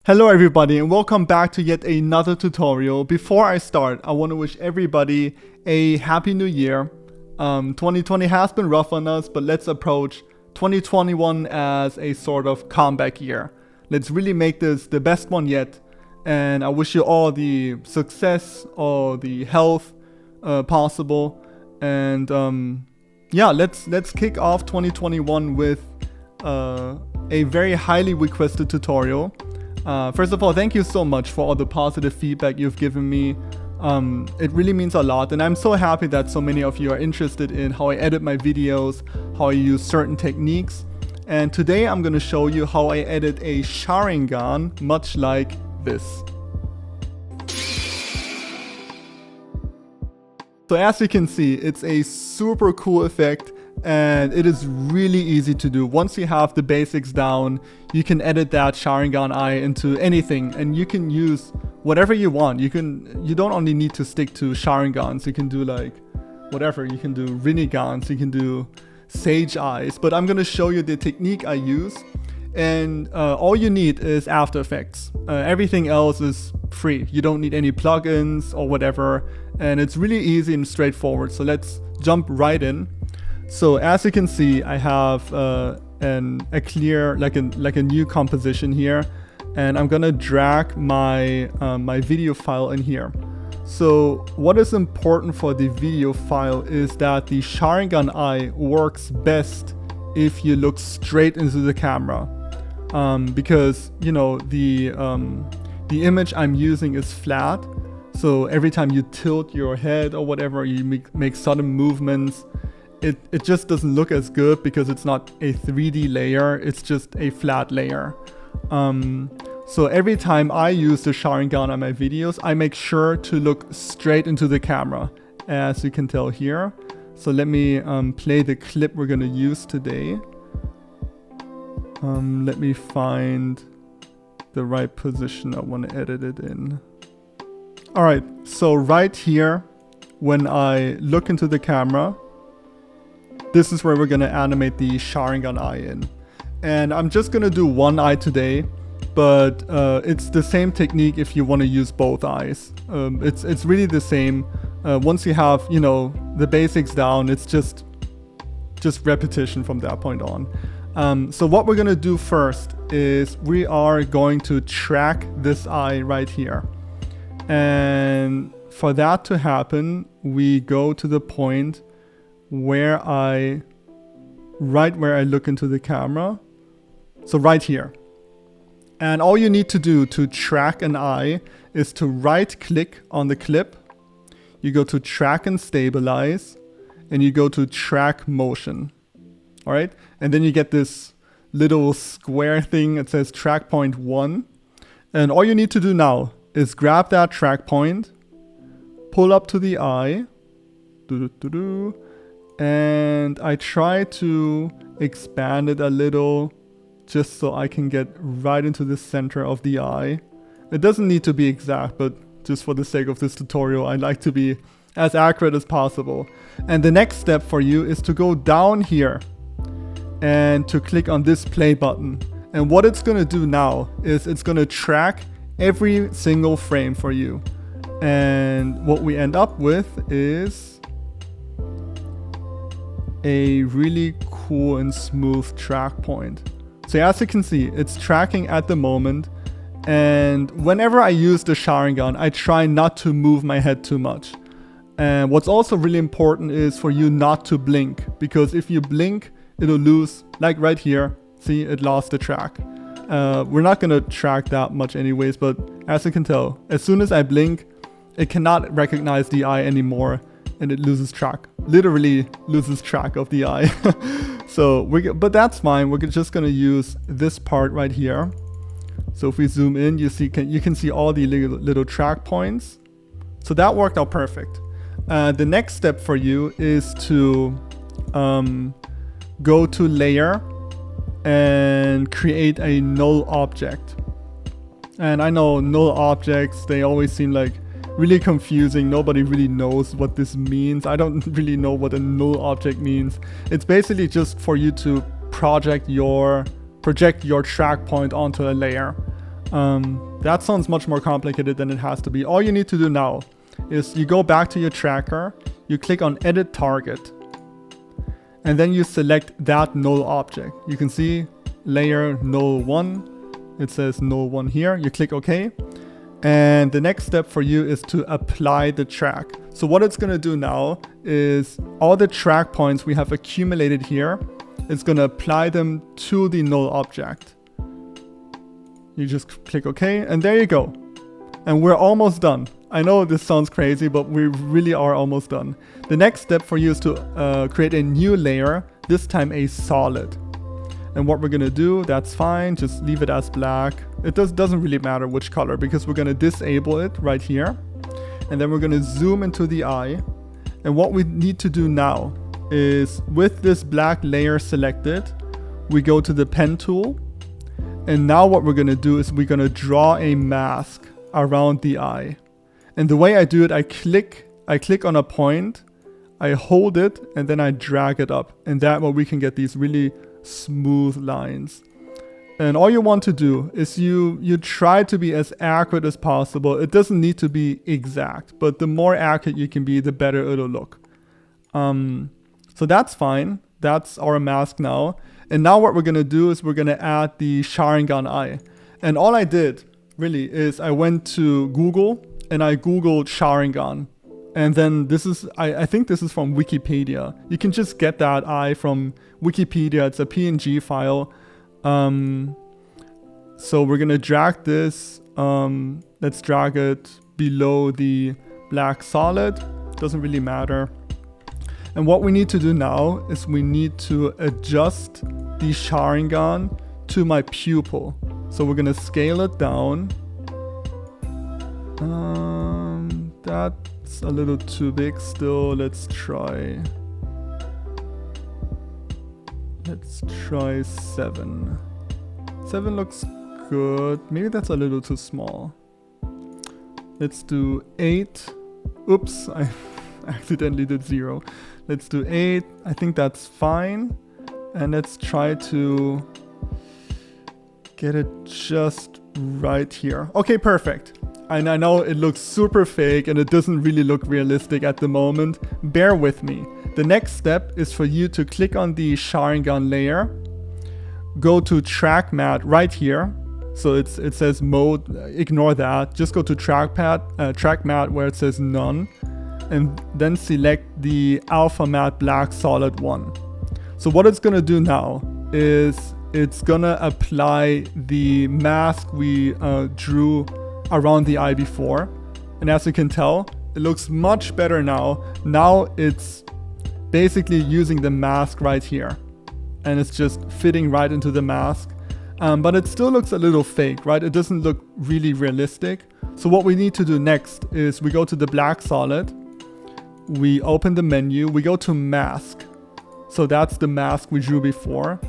Hello everybody and welcome back to yet another tutorial. Before I start, I want to wish everybody a happy new year. 2020 has been rough on us, but let's approach 2021 as a sort of comeback year. Let's really make this the best one yet, and I wish you all the success, all the health possible, and yeah, let's kick off 2021 with a very highly requested tutorial. First of all, thank you so much for all the positive feedback you've given me. It really means a lot, and I'm so happy that so many of you are interested in how I edit my videos, how I use certain techniques. And today I'm going to show you how I edit a Sharingan, much like this. So as you can see, it's a super cool effect, and it is really easy to do. Once you have the basics down, you can edit that Sharingan eye into anything, and you can use whatever you want. You don't only need to stick to Sharingans. You can do like whatever. You can do Rinigans, you can do Sage eyes, but I'm gonna show you the technique I use, and all you need is After Effects. Everything else is free. You don't need any plugins or whatever, and it's really easy and straightforward. So let's jump right in. So as you can see, I have a clear, like a new composition here, and I'm gonna drag my my video file in here. So what is important for the video file is that the Sharingan eye works best if you look straight into the camera, because you know the image I'm using is flat. So every time you tilt your head or whatever, you make sudden movements. It just doesn't look as good because it's not a 3D layer, it's just a flat layer. So every time I use the Sharingan on my videos, I make sure to look straight into the camera, as you can tell here. So let me play the clip we're gonna use today. Let me find the right position I want to edit it in. Alright, so right here, when I look into the camera, this is where we're going to animate the Sharingan eye in. And I'm just going to do one eye today, but it's the same technique if you want to use both eyes. It's really the same. Once you have, you know, the basics down, it's just repetition from that point on. So what we're going to do first is we are going to track this eye right here. And for that to happen, we go to the point right where I look into the camera. So right here. And all you need to do to track an eye is to right click on the clip. You go to track and stabilize, and you go to track motion. All right. And then you get this little square thing that says track point 1. And all you need to do now is grab that track point, pull up to the eye, and I try to expand it a little just so I can get right into the center of the eye. It doesn't need to be exact, but just for the sake of this tutorial, I like to be as accurate as possible. And the next step for you is to go down here and to click on this play button. And what it's gonna do now is it's gonna track every single frame for you. And what we end up with is a really cool and smooth track point. So as you can see, it's tracking at the moment, and whenever I use the Sharingan, I try not to move my head too much. And what's also really important is for you not to blink, because if you blink, it'll lose, like right here, see, it lost the track. We're not gonna track that much anyways, but as you can tell, as soon as I blink, it cannot recognize the eye anymore, and it loses track, literally loses track of the eye. So but that's fine. We're just gonna use this part right here. So if we zoom in, you can see all the little track points. So that worked out perfect. The next step for you is to go to layer and create a null object. And I know null objects, they always seem like really confusing. Nobody really knows what this means. I don't really know what a null object means. It's basically just for you to project your track point onto a layer. That sounds much more complicated than it has to be. All you need to do now is you go back to your tracker, you click on edit target, and then you select that null object. You can see layer null 1. It says null 1 here. You click OK. And the next step for you is to apply the track. So what it's going to do now is all the track points we have accumulated here, it's going to apply them to the null object. You just click OK, and there you go. And we're almost done. I know this sounds crazy, but we really are almost done. The next step for you is to create a new layer, this time a solid. And what we're gonna do, that's fine, just leave it as black. It doesn't really matter which color, because we're gonna disable it right here. And then we're gonna zoom into the eye. And what we need to do now is, with this black layer selected, we go to the pen tool. And now what we're gonna do is we're gonna draw a mask around the eye. And the way I do it, I click on a point, I hold it, and then I drag it up. And that way we can get these really smooth lines. And all you want to do is you try to be as accurate as possible. It doesn't need to be exact, but the more accurate you can be, the better it'll look. So that's fine. That's our mask now. And now what we're gonna do is we're gonna add the Sharingan eye. And all I did really is I went to Google and I Googled Sharingan. And then this is, I think this is from Wikipedia. You can just get that eye from Wikipedia. It's a PNG file. So we're gonna drag this. Let's drag it below the black solid. Doesn't really matter. And what we need to do now is we need to adjust the Sharingan to my pupil. So we're gonna scale it down. That's a little too big still. Let's try 7. 7 looks good. Maybe that's a little too small. Let's do 8. Oops, I accidentally did 0. Let's do 8. I think that's fine. And let's try to get it just right here. Okay, perfect. And I know it looks super fake and it doesn't really look realistic at the moment. Bear with me. The next step is for you to click on the Sharingan layer, go to track matte right here. So it says mode, ignore that. Just go to track matte where it says none, and then select the alpha matte black solid 1. So what it's gonna do now is it's gonna apply the mask we drew around the eye before. And as you can tell, it looks much better now. Now it's basically using the mask right here. And it's just fitting right into the mask. But it still looks a little fake, right? It doesn't look really realistic. So what we need to do next is we go to the black solid. We open the menu, we go to mask. So that's the mask we drew before.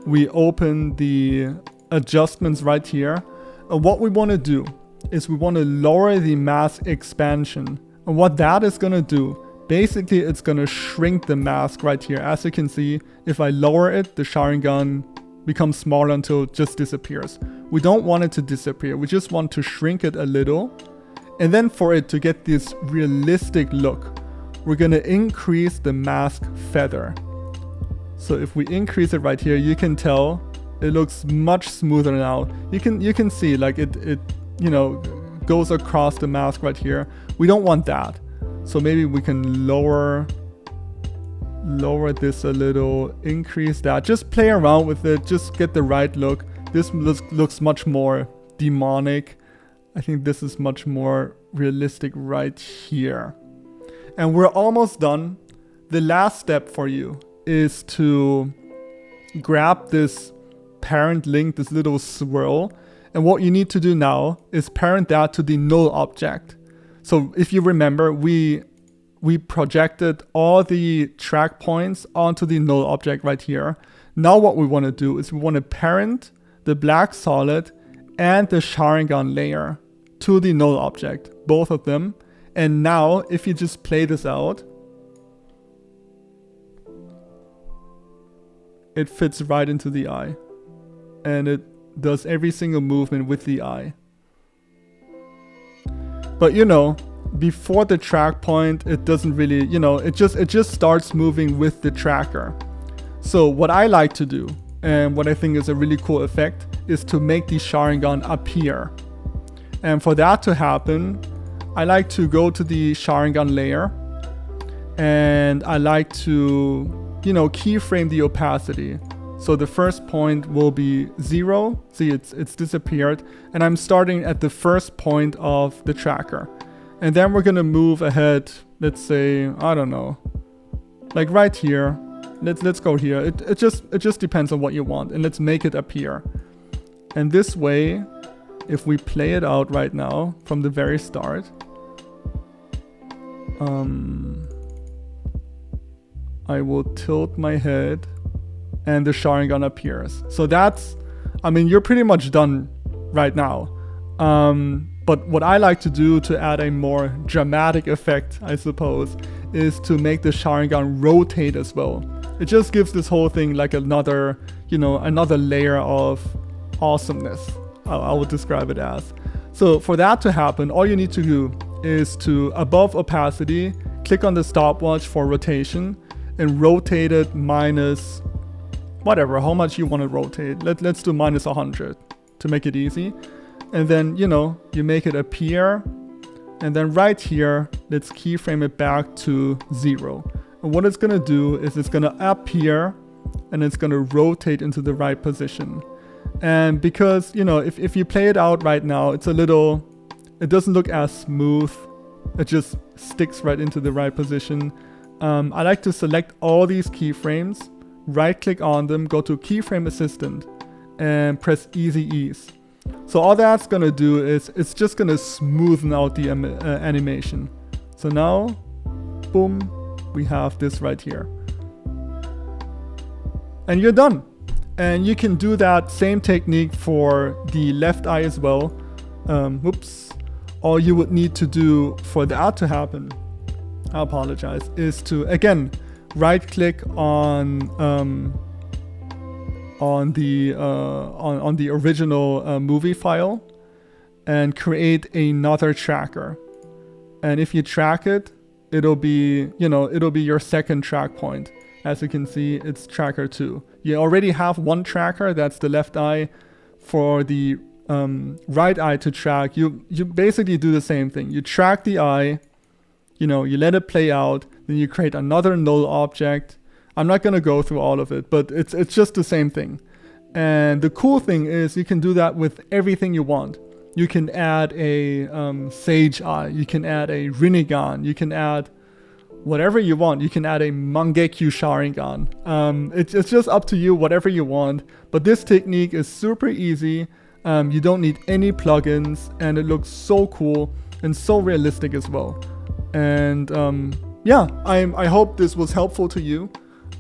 We open the adjustments right here. And what we want to do is we want to lower the mask expansion. And what that is going to do, basically it's going to shrink the mask right here. As you can see, if I lower it, the Sharingan becomes smaller until it just disappears. We don't want it to disappear. We just want to shrink it a little. And then for it to get this realistic look, we're going to increase the mask feather. So if we increase it right here, you can tell it looks much smoother now. You can see like it you know, goes across the mask right here. We don't want that. So maybe we can lower this a little, increase that. Just play around with it, just get the right look. This looks much more demonic. I think this is much more realistic right here. And we're almost done. The last step for you is to grab this parent link, this little swirl. And what you need to do now is parent that to the null object. So if you remember, we projected all the track points onto the null object right here. Now what we want to do is we want to parent the black solid and the Sharingan layer to the null object, both of them. And now if you just play this out, it fits right into the eye. And it does every single movement with the eye. But you know, before the track point, it doesn't really, you know, it just starts moving with the tracker. So what I like to do, and what I think is a really cool effect, is to make the Sharingan appear. And for that to happen, I like to go to the Sharingan layer, and I like to, you know, keyframe the opacity. So the first point will be 0. See, it's disappeared. And I'm starting at the first point of the tracker. And then we're gonna move ahead, let's say, I don't know, like right here. Let's go here. It just depends on what you want, and let's make it appear. And this way, if we play it out right now from the very start, I will tilt my head and the Sharingan appears. So that's, I mean, you're pretty much done right now. But what I like to do to add a more dramatic effect, I suppose, is to make the Sharingan rotate as well. It just gives this whole thing like another, you know, another layer of awesomeness, I would describe it as. So for that to happen, all you need to do is to, above opacity, click on the stopwatch for rotation and rotate it minus whatever, how much you want to rotate. Let's do minus 100 to make it easy. And then, you know, you make it appear. And then right here, let's keyframe it back to 0. And what it's going to do is it's going to appear and it's going to rotate into the right position. And because, you know, if you play it out right now, it's a little, it doesn't look as smooth. It just sticks right into the right position. I like to select all these keyframes, right click on them, go to keyframe assistant and press easy ease. So all that's going to do is it's just going to smoothen out the animation. So now, boom, we have this right here. And you're done. And you can do that same technique for the left eye as well. Whoops. All you would need to do for that to happen, I apologize, is to, again, right click on the original movie file and create another tracker. And if you track it, it'll be, you know, it'll be your second track point. As you can see, it's tracker 2. You already have one tracker, that's the left eye. For the right eye to track, you basically do the same thing. You track the eye, you know, you let it play out, then you create another null object. I'm not going to go through all of it, but it's just the same thing. And the cool thing is you can do that with everything you want. You can add a Sage Eye, you can add a Rinnegan, you can add whatever you want. You can add a Mangekyu Sharingan. It's just up to you, whatever you want. But this technique is super easy. You don't need any plugins, and it looks so cool and so realistic as well. And yeah, I hope this was helpful to you.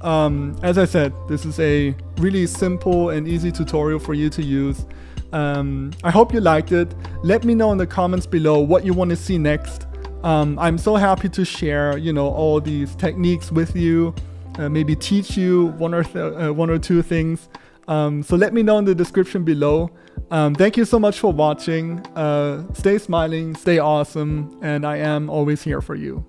As I said, this is a really simple and easy tutorial for you to use. I hope you liked it. Let me know in the comments below what you want to see next. I'm so happy to share, you know, all these techniques with you, maybe teach you one or two things. So let me know in the description below. Thank you so much for watching. Stay smiling, stay awesome, and I am always here for you.